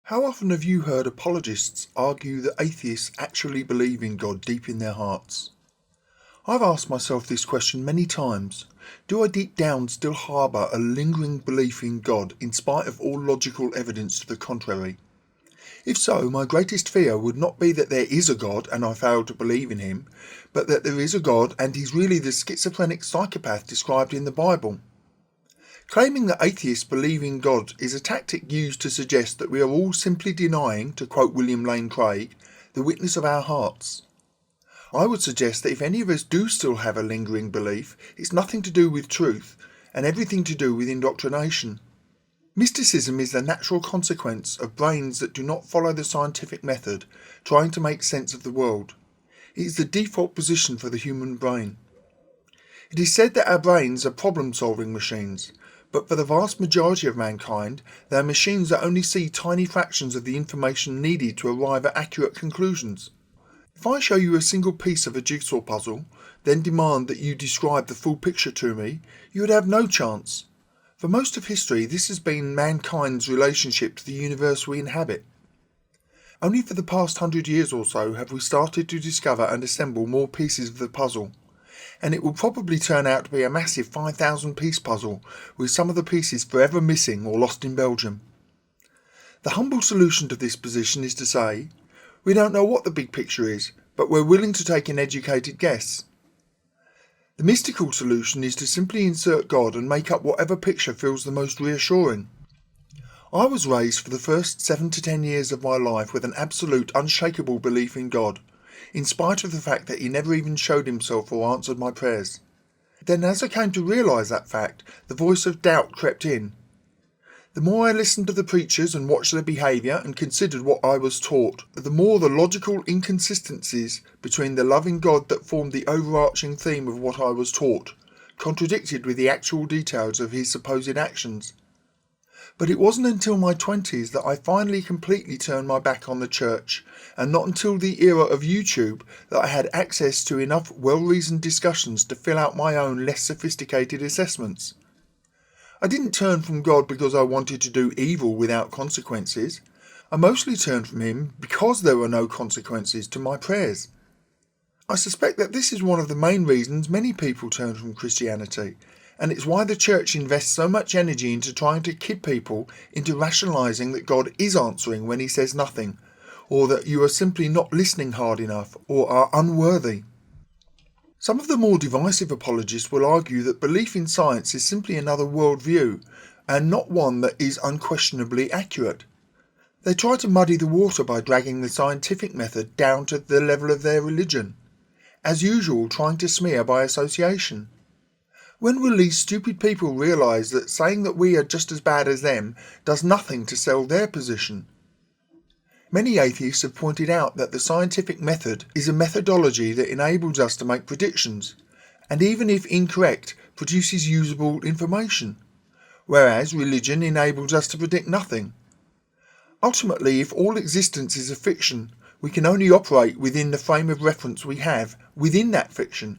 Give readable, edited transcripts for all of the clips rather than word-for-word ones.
How often have you heard apologists argue that atheists actually believe in God deep in their hearts? I've asked myself this question many times. Do I deep down still harbour a lingering belief in God in spite of all logical evidence to the contrary? If so, my greatest fear would not be that there is a God and I fail to believe in him, but that there is a God and he's really the schizophrenic psychopath described in the Bible. Claiming that atheists believe in God is a tactic used to suggest that we are all simply denying, to quote William Lane Craig, the witness of our hearts. I would suggest that if any of us do still have a lingering belief, it's nothing to do with truth and everything to do with indoctrination. Mysticism is the natural consequence of brains that do not follow the scientific method, trying to make sense of the world. It is the default position for the human brain. It is said that our brains are problem-solving machines, but for the vast majority of mankind, they are machines that only see tiny fractions of the information needed to arrive at accurate conclusions. If I show you a single piece of a jigsaw puzzle, then demand that you describe the full picture to me, you would have no chance. For most of history, this has been mankind's relationship to the universe we inhabit. Only for the past 100 years or so have we started to discover and assemble more pieces of the puzzle, and it will probably turn out to be a massive 5,000-piece puzzle, with some of the pieces forever missing or lost in Belgium. The humble solution to this position is to say, we don't know what the big picture is, but we're willing to take an educated guess. The mystical solution is to simply insert God and make up whatever picture feels the most reassuring. I was raised for the first 7 to 10 years of my life with an absolute, unshakable belief in God, in spite of the fact that he never even showed himself or answered my prayers. Then as I came to realise that fact, the voice of doubt crept in. The more I listened to the preachers and watched their behaviour and considered what I was taught, the more the logical inconsistencies between the loving God that formed the overarching theme of what I was taught contradicted with the actual details of his supposed actions. But it wasn't until my 20s that I finally completely turned my back on the church, and not until the era of YouTube that I had access to enough well-reasoned discussions to fill out my own less sophisticated assessments. I didn't turn from God because I wanted to do evil without consequences. I mostly turned from him because there were no consequences to my prayers. I suspect that this is one of the main reasons many people turn from Christianity, and it's why the church invests so much energy into trying to kid people into rationalising that God is answering when he says nothing, or that you are simply not listening hard enough or are unworthy. Some of the more divisive apologists will argue that belief in science is simply another worldview, and not one that is unquestionably accurate. They try to muddy the water by dragging the scientific method down to the level of their religion, as usual trying to smear by association. When will these stupid people realise that saying that we are just as bad as them does nothing to sell their position? Many atheists have pointed out that the scientific method is a methodology that enables us to make predictions, and even if incorrect, produces usable information, whereas religion enables us to predict nothing. Ultimately, if all existence is a fiction, we can only operate within the frame of reference we have within that fiction.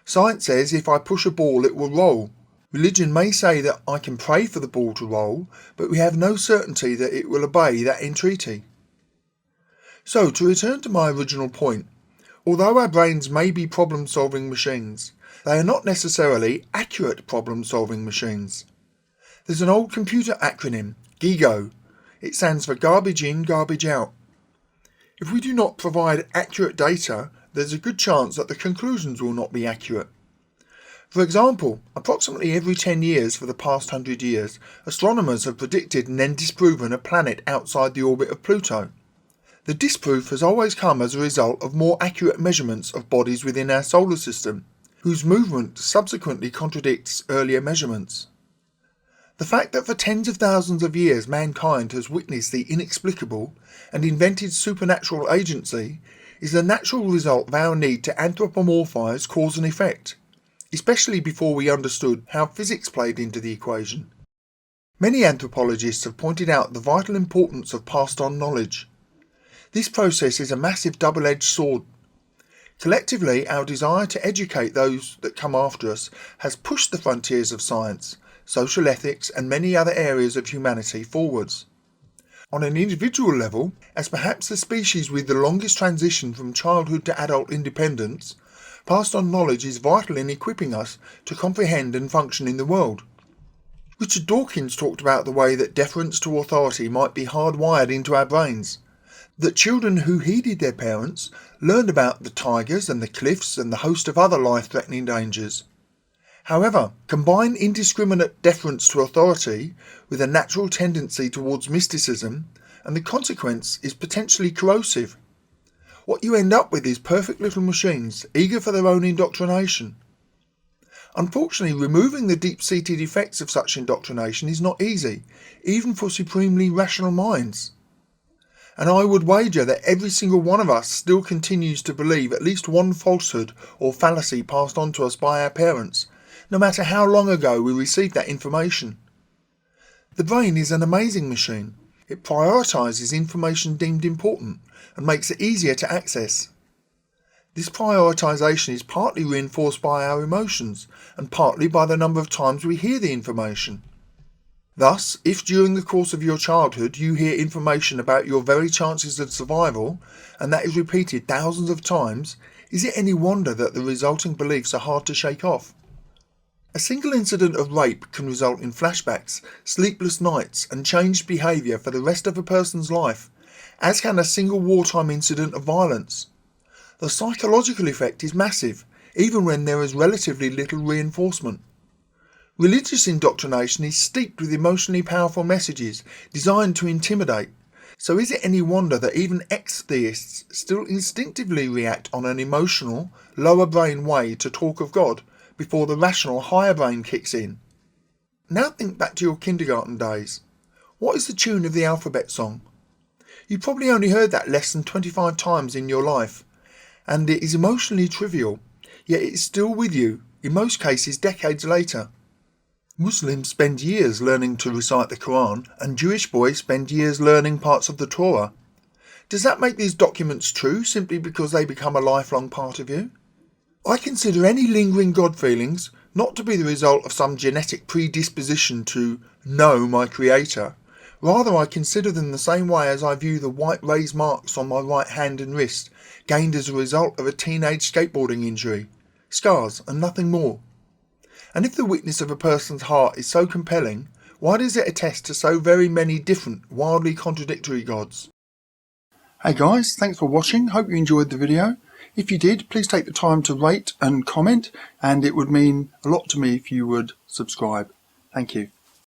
Science says if I push a ball it will roll. Religion may say that I can pray for the ball to roll, but we have no certainty that it will obey that entreaty. So, to return to my original point, although our brains may be problem-solving machines, they are not necessarily accurate problem-solving machines. There's an old computer acronym, GIGA. It stands for garbage in, garbage out. If we do not provide accurate data, there's a good chance that the conclusions will not be accurate. For example, approximately every 10 years for the past 100 years, astronomers have predicted and then disproven a planet outside the orbit of Pluto. The disproof has always come as a result of more accurate measurements of bodies within our solar system, whose movement subsequently contradicts earlier measurements. The fact that for tens of thousands of years mankind has witnessed the inexplicable and invented supernatural agency is the natural result of our need to anthropomorphise cause and effect, especially before we understood how physics played into the equation. Many anthropologists have pointed out the vital importance of passed-on knowledge. This process is a massive double-edged sword. Collectively, our desire to educate those that come after us has pushed the frontiers of science, social ethics and many other areas of humanity forwards. On an individual level, as perhaps the species with the longest transition from childhood to adult independence, passed on knowledge is vital in equipping us to comprehend and function in the world. Richard Dawkins talked about the way that deference to authority might be hardwired into our brains, that children who heeded their parents learned about the tigers and the cliffs and the host of other life-threatening dangers. However, combine indiscriminate deference to authority with a natural tendency towards mysticism, and the consequence is potentially corrosive. What you end up with is perfect little machines, eager for their own indoctrination. Unfortunately, removing the deep-seated effects of such indoctrination is not easy, even for supremely rational minds. And I would wager that every single one of us still continues to believe at least one falsehood or fallacy passed on to us by our parents, no matter how long ago we received that information. The brain is an amazing machine. It prioritises information deemed important and makes it easier to access. This prioritisation is partly reinforced by our emotions and partly by the number of times we hear the information. Thus, if during the course of your childhood you hear information about your very chances of survival, and that is repeated thousands of times, is it any wonder that the resulting beliefs are hard to shake off? A single incident of rape can result in flashbacks, sleepless nights, and changed behaviour for the rest of a person's life, as can a single wartime incident of violence. The psychological effect is massive, even when there is relatively little reinforcement. Religious indoctrination is steeped with emotionally powerful messages designed to intimidate, so is it any wonder that even ex-theists still instinctively react on an emotional, lower brain way to talk of God before the rational higher brain kicks in? Now think back to your kindergarten days. What is the tune of the alphabet song? You probably only heard that less than 25 times in your life, and it is emotionally trivial, yet it is still with you, in most cases decades later. Muslims spend years learning to recite the Quran, and Jewish boys spend years learning parts of the Torah. Does that make these documents true simply because they become a lifelong part of you? I consider any lingering God feelings not to be the result of some genetic predisposition to know my Creator. Rather, I consider them the same way as I view the white raised marks on my right hand and wrist, gained as a result of a teenage skateboarding injury. Scars and nothing more. And if the witness of a person's heart is so compelling, why does it attest to so very many different, wildly contradictory gods? Hey guys, thanks for watching. Hope you enjoyed the video. If you did, please take the time to rate and comment, and it would mean a lot to me if you would subscribe. Thank you.